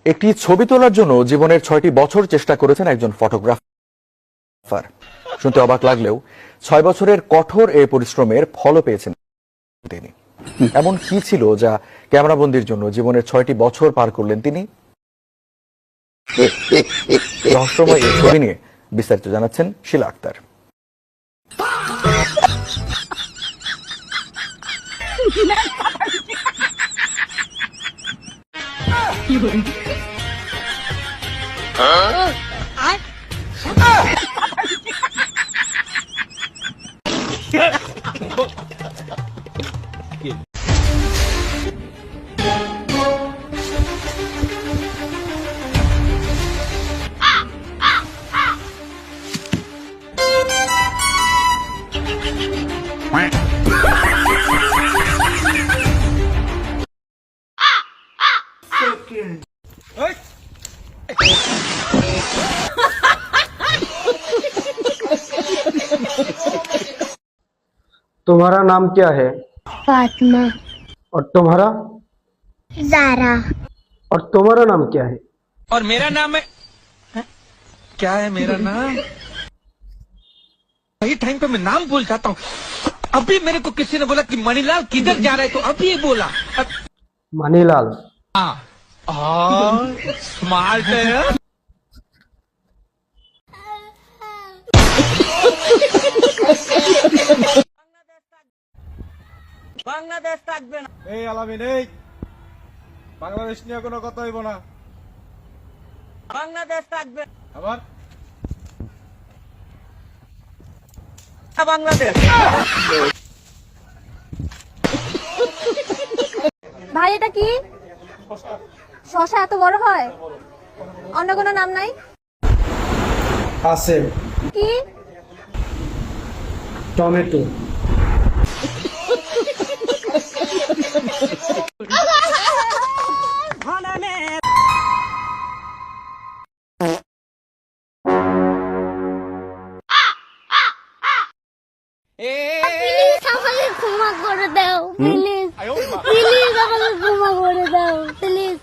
একটি ছবি তোলার জন্য জীবনের ৬টি বছর চেষ্টা করেছেন একজন ফটোগ্রাফার। শুনতে অবাক লাগলেও ৬ বছরের কঠোর এই পরিশ্রমের ফলও পেয়েছেন তিনি। এমন কি ছিল যা ক্যামেরাবন্দির জন্য জীবনের ৬টি বছর পার করলেন তিনি? রহস্যময় এই ছবি নিয়ে বিস্তারিত জানাচ্ছেন শিলা আক্তার। तुम्हारा नाम क्या है? फातिमा। और तुम्हारा? ज़ारा। और तुम्हारा नाम क्या है? और मेरा नाम है क्या है मेरा नाम? सही टाइम पे मैं नाम भूल जाता हूँ। अभी मेरे को किसी ने बोला कि मणिलाल किधर जा रहा है, तो अभी ये बोला मणिलाल। हाँ स्मार्ट है। বাংলাদেশ থাকবে না। এই আলামিন, এই বাংলাদেশ নিয়ে কোনো কথা হইব না। বাংলাদেশ থাকবে আবার বাংলাদেশ। ভাই এটা কি? শশা এত বড় হয়? অন্য কোনো নাম নাই? আছে। কি? টমেটো। প্লিজ আমাকে ক্ষমা করে দাও, প্লিজ প্লিজ আমাকে ক্ষমা করে দাও, প্লিজ।